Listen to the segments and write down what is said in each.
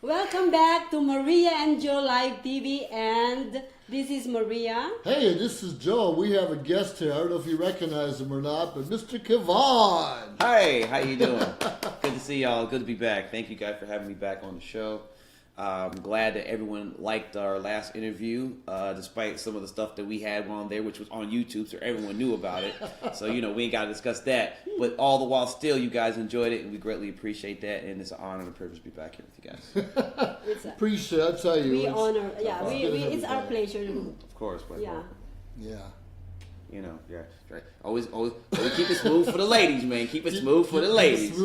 Welcome back to Maria and Joe Live TV, and this is Maria. Hey, this is Joe. We have a guest here. I don't know if you recognize him or not, but Mr. Kevon. Hi, how you doing? Good to see y'all. Good to be back. Thank you guys for having me back on the show. I'm glad that everyone liked our last interview, despite some of the stuff that we had on there, which was on YouTube, so everyone knew about it. So, we ain't got to discuss that. But all the while, still, you guys enjoyed it, and we greatly appreciate that. And it's an honor and a privilege to be back here with you guys. Appreciate it, I tell you. We honor, it's our pleasure. Of course, but yeah. Right. Always keep it smooth for the ladies, man. Keep it smooth for the ladies. Keep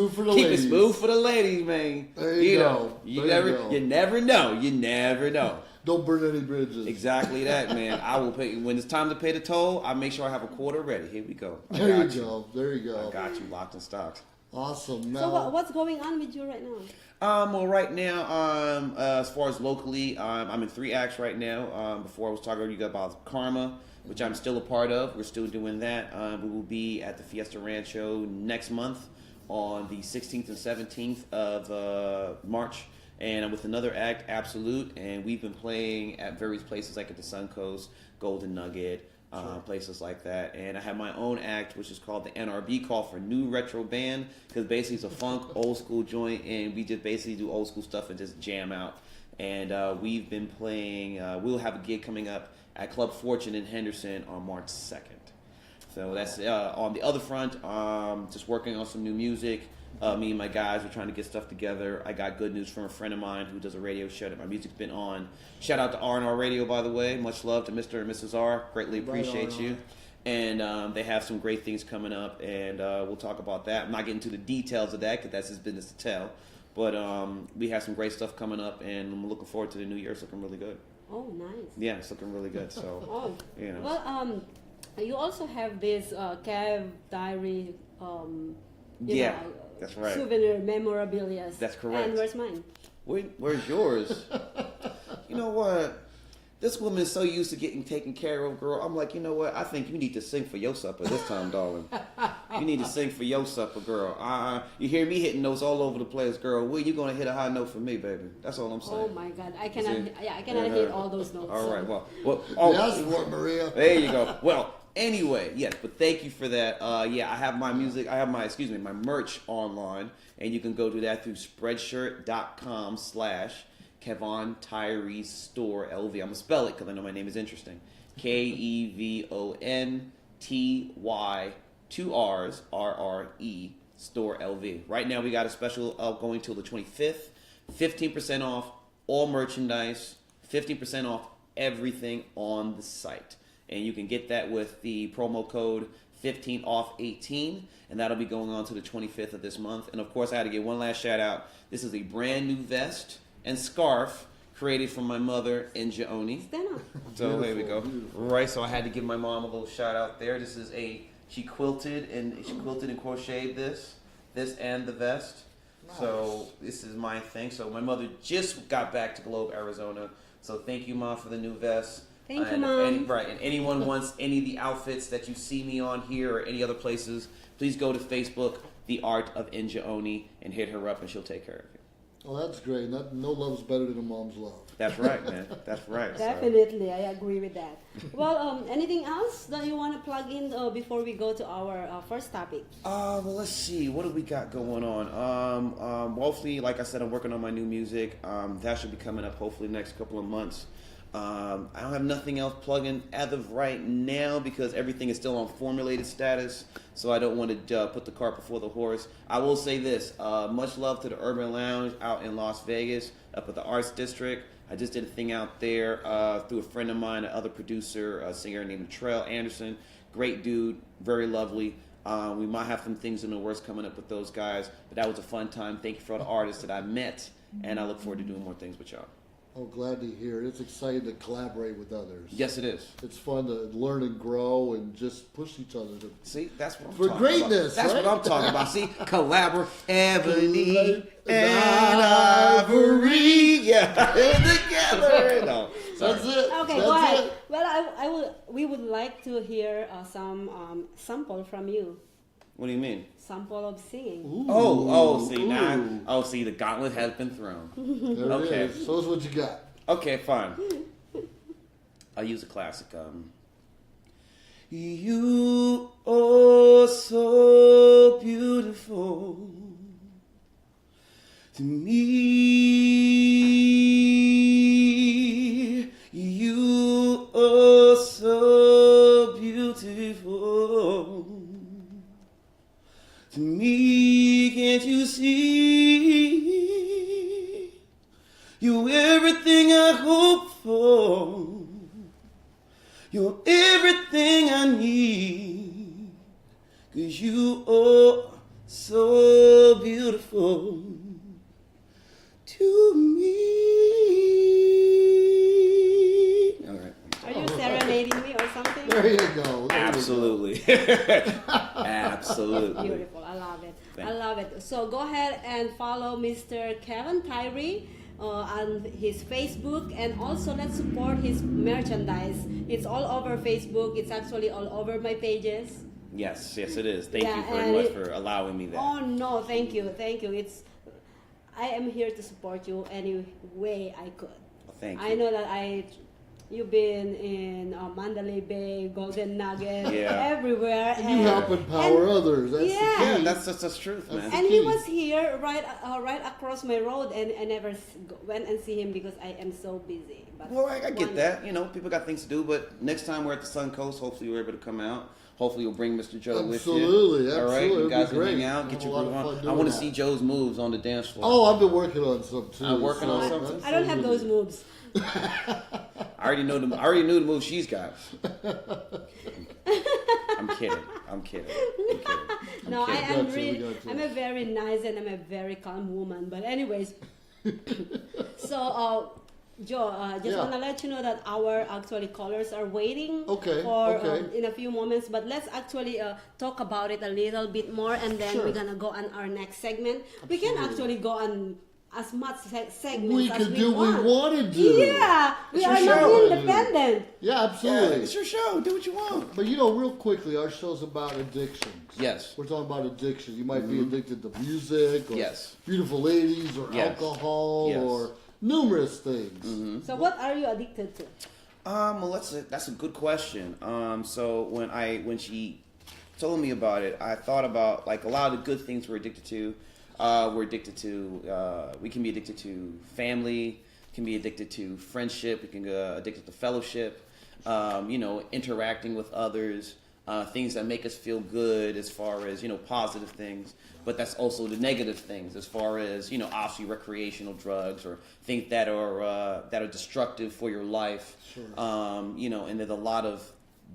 it smooth for the ladies, man. There you go. You never know. You never know. Don't burn any bridges. Exactly that, man. I will pay when it's time to pay the toll. I make sure I have a quarter ready. Here we go. There you go. I got you locked in stocks. Awesome. Now, so what's going on with you right now? Well, right now, as far as locally, I'm in 3 acts right now. Before I was talking to you about Karma, which I'm still a part of. We're still doing that. We will be at the Fiesta Rancho next month on the 16th and 17th of March. And I'm with another act, Absolute, and we've been playing at various places like at the Suncoast, Golden Nugget, places like that. And I have my own act, which is called the NRB, called for New Retro Band, because basically it's a funk, old school joint, and we just basically do old school stuff and just jam out. And we've been playing, we'll have a gig coming up at Club Fortune in Henderson on March 2nd. So that's on the other front, just working on some new music. Me and my guys are trying to get stuff together. I got good news from a friend of mine who does a radio show that my music's been on. Shout out to R&R Radio, by the way. Much love to Mr. and Mrs. R. Greatly appreciate you. And they have some great things coming up, and we'll talk about that. I'm not getting into the details of that because that's his business to tell. But we have some great stuff coming up, and I'm looking forward to the new year. It's looking really good. Oh, nice. Yeah, it's looking really good. So, Well, you also have this Kev Tyrre, that's right. Souvenir memorabilia. That's correct. And where's mine? Where's yours? You know what? This woman is so used to getting taken care of, girl. I'm like, you know what? I think you need to sing for your supper this time, darling. You need to sing for your supper, girl. You hear me hitting notes all over the place, girl. When you gonna hit a high note for me, baby? That's all I'm saying. Oh my God, I cannot hit all those notes. All right, well, that's what, Maria. There you go. Well, anyway, yes, but thank you for that. I have my music. I have my merch online, and you can go do that through Spreadshirt.com/ Kevon Tyrre Store LV. I'm gonna spell it because I know my name is interesting. KEVONTY 2 R's RRE Store LV. Right now we got a special going till the 25th. 15% off all merchandise. 15% off everything on the site, and you can get that with the promo code 15OFF18, and that'll be going on to the 25th of this month. And of course, I had to give one last shout out. This is a brand new vest and scarf created from my mother in Jaoni. So there we go. Right, so I had to give my mom a little shout out there. This is she quilted and crocheted this and the vest. Nice. So this is my thing. So my mother just got back to Globe, Arizona. So thank you, Mom, for the new vest. Thank you, Mom. And anyone wants any of the outfits that you see me on here or any other places, please go to Facebook, The Art of Injaoni, and hit her up, and she'll take care of you. Oh, that's great. No love's better than a mom's love. That's right, man. That's right. Definitely, I agree with that. Well, anything else that you want to plug in before we go to our first topic? Well, let's see. What do we got going on? Hopefully, like I said, I'm working on my new music. That should be coming up hopefully next couple of months. I don't have nothing else plugging as of right now because everything is still on formulated status, so I don't want to put the cart before the horse. I will say this, much love to the Urban Lounge out in Las Vegas, up at the Arts District. I just did a thing out there through a friend of mine, another producer, a singer named Trell Anderson. Great dude, very lovely. We might have some things in the works coming up with those guys, but that was a fun time. Thank you for all the artists that I met, and I look forward to doing more things with y'all. Oh, glad to hear it. It's exciting to collaborate with others. Yes, it is. It's fun to learn and grow and just push each other to see. That's what I'm for talking greatness. About. That's right? what I'm talking about. See, collaborate, Ebony and Ivory, yeah, together. No, that's it. Okay, that's go ahead. It. Well, we would like to hear some sample from you. What do you mean? Sample of singing. Ooh. See now. See, the gauntlet has been thrown. There Okay. it is. So that's what you got. Okay, fine. I'll use a classic. You are so beautiful to me. You are so beautiful to me. Can't you see? You're everything I hope for. You're everything I need. 'Cause you are so beautiful to me. All right. Are you serenading me or something? There you go. Absolutely. Absolutely. Beautiful. I love it. Thank I love it. So go ahead and follow Mr. Kevon Tyrre on his Facebook, and also let's support his merchandise. It's all over Facebook. It's actually all over my pages. Yes, it is. Thank Yeah, you very and much it- for allowing me that. Oh no, thank you. I am here to support you any way I could. Thank you. I know that you've been in Mandalay Bay, Golden Nugget, Yeah. everywhere. And you help empower others. That's Yeah. the Yeah, key. that's truth, man. And he key. was here right across my road, and I never went and see him because I am so busy. But Well, I get one- that. You know, people got things to do, but next time we're at the Sun Coast, hopefully we're able to come out. Hopefully you'll bring Mr. Joe with you. Absolutely, All right, absolutely. you guys It'd be can hang great. out, Have get a your lot groove of fun on. I doing want to that. see Joe's moves on the dance floor. Oh, I've been working on some too. I'm working on so something. I don't have those moves. I already know I already knew the moves she's got. I'm kidding. I'm kidding. No, I kidding. am Gotcha, really. gotcha. I'm a very nice and I'm a very calm woman. But anyways, so Joe, just Yeah. wanna let you know that our actually callers are waiting Okay, for okay. in a few moments. But let's actually talk about it a little bit more, and then Sure. we're gonna go on our next segment. We can actually go on as much segments We as could we do what want. we want to do. Yeah, we It's are your not show. independent. Yeah, Yeah, absolutely. it's your show. Do what you want. But you know, real quickly, our show's about addictions. Yes. We're talking about addiction. You might be addicted to music, or Yes. beautiful ladies, or Yes. alcohol, Yes. or numerous things. So what are you addicted to? Well, that's a good question. So when she told me about it, I thought about like a lot of the good things we're addicted to. We can be addicted to family, can be addicted to friendship, we can be addicted to fellowship, interacting with others, things that make us feel good as far as, positive things. But that's also the negative things as far as, obviously recreational drugs or things that are destructive for your life. Sure. And there's a lot of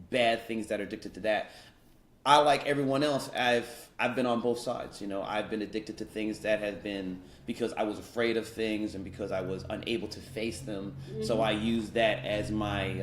bad things that are addicted to that. I, like everyone else, I've been on both sides. I've been addicted to things that have been because I was afraid of things and because I was unable to face them. So I used that as my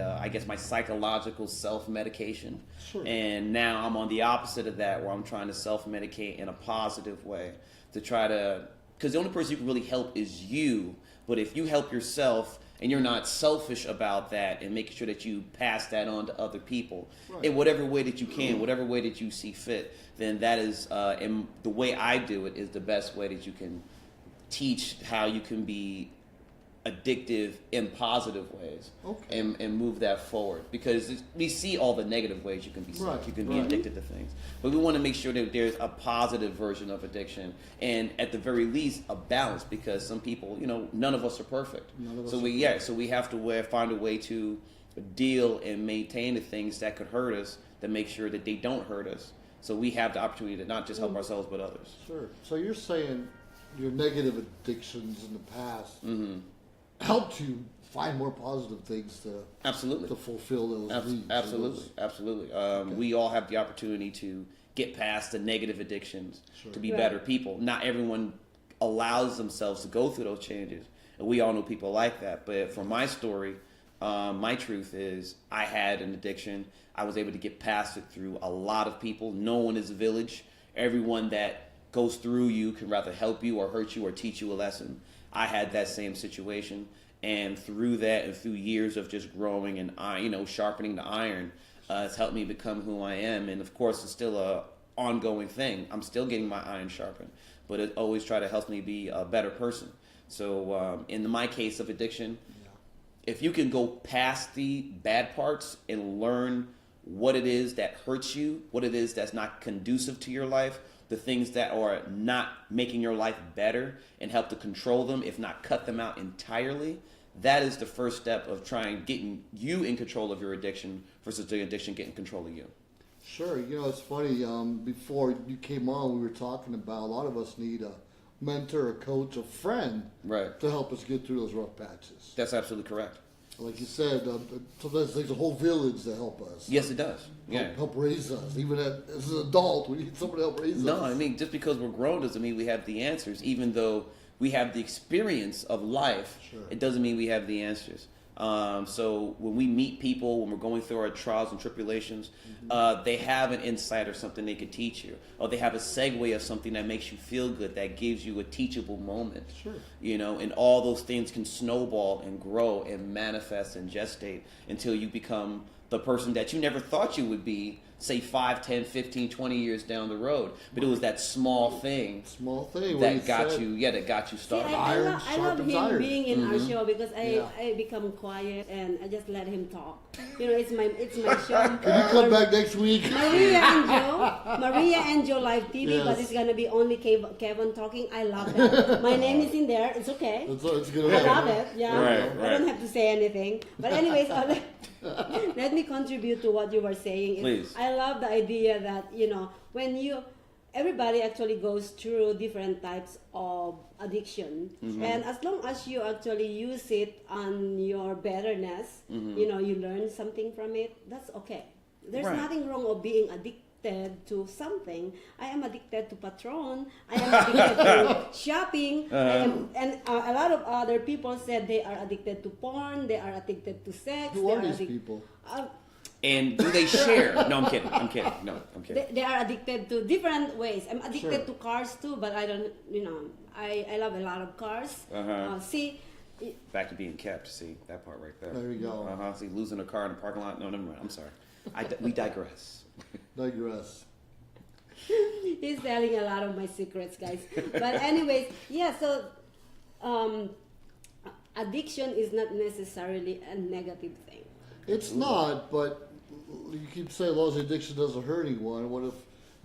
my psychological self-medication. Sure. And now I'm on the opposite of that, where I'm trying to self-medicate in a positive way to try to, because the only person you can really help is you. But if you help yourself and you're not selfish about that and making sure that you pass that on to other people in whatever way that you can, whatever way that you see fit, then that is, and the way I do it is the best way that you can teach how you can be addictive in positive ways. Okay. and move that forward, because we see all the negative ways you can be sick, Right, you can be right. addicted to things, but we want to make sure that there's a positive version of addiction, and at the very least a balance, because some people, none of us are perfect. None of us So we have to find a way to deal and maintain the things that could hurt us, to make sure that they don't hurt us, so we have the opportunity to not just help ourselves but others. Sure. So you're saying your negative addictions in the past Mm-hmm. helped you find more positive things Absolutely. to fulfill those needs. Absolutely. We all have the opportunity to get past the negative addictions, Sure. to be Right. better people. Not everyone allows themselves to go through those changes, and we all know people like that. But for my story, my truth is I had an addiction. I was able to get past it through a lot of people. No one is a village. Everyone that goes through you can rather help you or hurt you or teach you a lesson. I had that same situation, and through that and through years of just growing and sharpening the iron, it's helped me become who I am. And of course, it's still ongoing thing. I'm still getting my iron sharpened, but it always try to help me be a better person. So in my case of addiction, if you can go past the bad parts and learn what it is that hurts you, what it is that's not conducive to your life, the things that are not making your life better, and help to control them, if not cut them out entirely, that is the first step of getting you in control of your addiction versus the addiction getting control of you. Sure. You know, it's funny. Before you came on, we were talking about a lot of us need a mentor, a coach, a friend, Right. to help us get through those rough patches. That's absolutely correct. Like you said, sometimes it takes a whole village to help us. Yes, it does. Yeah. Help raise us. Even as an adult, we need someone to help raise us. No, I mean, just because we're grown doesn't mean we have the answers. Even though we have the experience of life, Sure. It doesn't mean we have the answers. So when we meet people, when we're going through our trials and tribulations, they have an insight or something they could teach you, or they have a segue of something that makes you feel good, that gives you a teachable moment. Sure. You know, and all those things can snowball and grow and manifest and gestate until you become the person that you never thought you would be, say 5, 10, 15, 20 years down the road. But it was that small thing Where that you got said, you, that got you See, started. I love sharpens him iron. being in our show because Yeah. I become quiet and I just let him talk. You know, it's my show. Can you come back next week? Maria and Joe live TV, but Yes. it's gonna be only Kevon talking. I love it. My name is in there. It's okay. It's gonna I happen. love it. Yeah, Right, I don't have to say anything. But anyways, let me contribute to what you were saying. Please. I love the idea that everybody actually goes through different types of addiction, and as long as you actually use it on your betterness, you learn something from it. That's okay. There's Right. nothing wrong of being addicted to something. I am addicted to Patron. I am addicted to shopping. And a lot of other people said they are addicted to porn. They are addicted to sex. Who they are these addic- people? And do they share? No, I'm kidding. No, I'm kidding. They are addicted to different ways. I'm addicted Sure. to cars too, but I don't, I love a lot of cars. See, Back to being kept. See that part right there. There you go. See, losing a car in a parking lot. No, never mind. I'm sorry. We digress. Digress. he's telling a lot of my secrets, guys. But anyways, yeah. So, addiction is not necessarily a negative thing. It's not, but you keep saying, as long as addiction doesn't hurt anyone, what if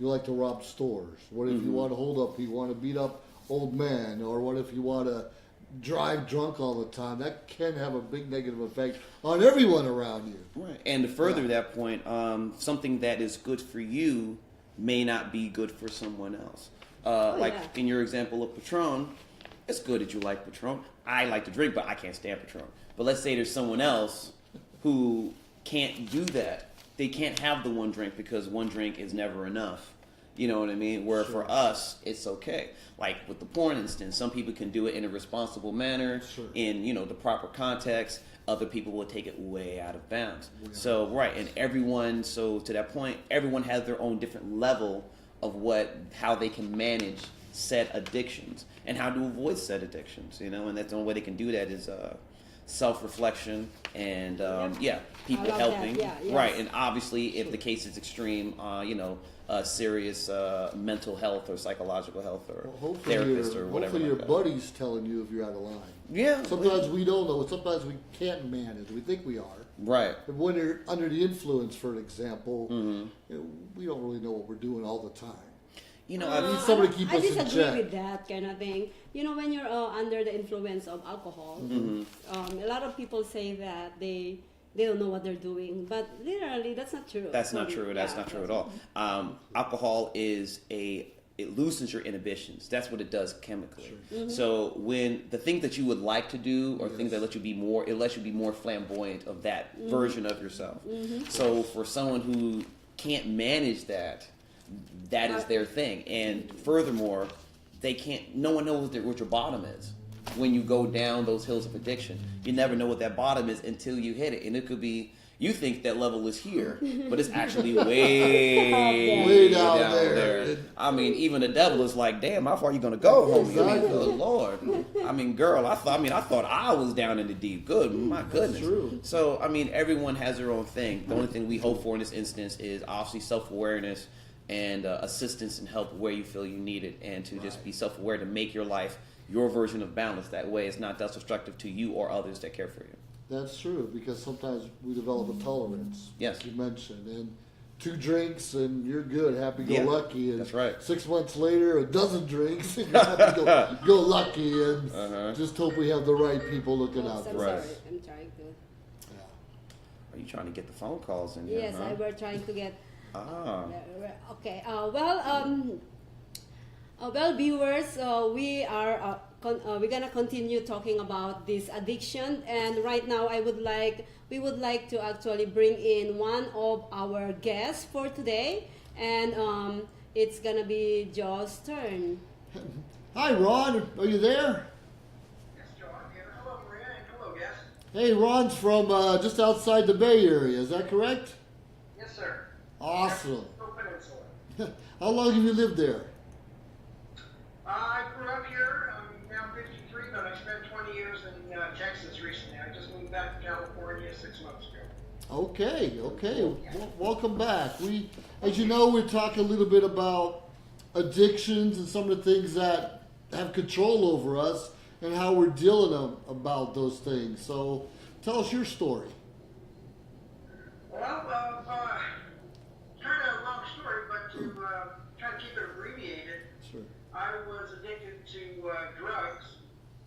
you like to rob stores? What if you want to hold up, you want to beat up old men? Or what if you want to drive drunk all the time? That can have a big negative effect on everyone around you. Right. And to further that point, something that is good for you may not be good for someone else. Like yeah. in your example of Patron, it's good that you like Patron. I like to drink, but I can't stand Patron. But let's say there's someone else who can't do that. They can't have the one drink because one drink is never enough. You know what I mean? Where for us, it's okay. Like with the porn instance, some people can do it in a responsible manner, in the proper context. Other people will take it way out of bounds. So right, and everyone. So to that point, everyone has their own different level of how they can manage said addictions and how to avoid said addictions. And that's the only way they can do that is self-reflection and people I love helping. that. Yeah, right, yes. and obviously if the case is extreme, serious mental health or psychological health or Hopefully therapist or whatever. Hopefully your like that. buddy's telling you if you're out of line. Yeah. Sometimes we don't know. Sometimes we can't manage. We think we are. Right. But when you're under the influence, for an example, we don't really know what we're doing all the time. I need somebody to keep I us in disagree check. with that kind of thing. When you're under the influence of alcohol, a lot of people say that they don't know what they're doing, but literally that's not true. That's not true. That's not true at all. Alcohol it loosens your inhibitions. That's what it does chemically. So when the thing that you would like to do or things that let you be more flamboyant of that version of yourself. So for someone who can't manage that is their thing. And furthermore, no one knows what your bottom is. When you go down those hills of addiction, you never know what that bottom is until you hit it. And it could be, you think that level is here, but it's actually way down down there. there. I mean, even the devil is like, damn, how far are you going to go, homie? I mean, Exactly. good Lord. I mean, girl, I thought I was down in the deep. Good, my goodness. true. So, I mean, everyone has their own thing. The only thing we hope for in this instance is obviously self-awareness and assistance and help where you feel you need it, and to just be self-aware to make your life your version of balance. That way it's not destructive to you or others that care for you. That's true, because sometimes we develop a tolerance, Yes. like you mentioned, and 2 drinks and you're good, happy-go-lucky. And that's right. 6 months later, a dozen drinks and you're happy-go-lucky, and just hope we have the right people looking out I'm for Right. us. sorry. I'm trying to. Are you trying to get the phone calls in here? Yes, huh? I were trying to get. Okay. Well, viewers, we're gonna continue talking about this addiction, and right now we would like to actually bring in one of our guests for today, and it's gonna be Joe's turn. Hi, Ron. Are you there? Yes, John. Yeah, hello, Maria, and hello, guest. Hey, Ron's from just outside the Bay Area. Is that correct? Yes, sir. Awesome. Central Peninsula. How long have you lived there? I grew up here. I'm now 53, but I spent 20 years in Texas recently. I just moved back to California 6 months ago. Okay. Welcome back. As you know, we're talking a little bit about addictions and some of the things that have control over us and how we're dealing about those things. So, tell us your story. Well, kind of a long story, but to try to keep it abbreviated, Sure. I was addicted to drugs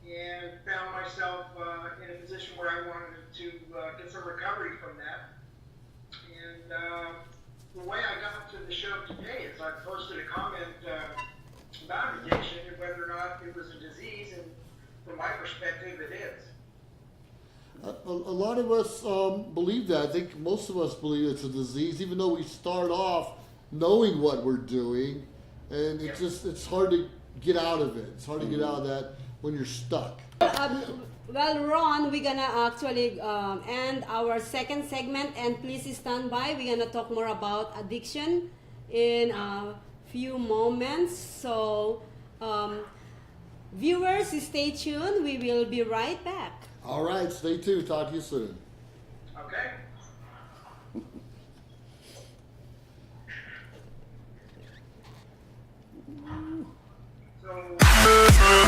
and found myself in a position where I wanted to get some recovery from that. And the way I got to the show today is I posted a comment about addiction and whether or not it was a disease, and from my perspective, it is. A lot of us believe that. I think most of us believe it's a disease, even though we start off knowing what we're doing, and it's hard to get out of it. It's hard to get out of that when you're stuck. Well, Ron, we're gonna actually end our second segment, and please stand by. We're gonna talk more about addiction in a few moments. So, viewers, stay tuned. We will be right back. All right, stay tuned. Talk to you soon. Okay? So...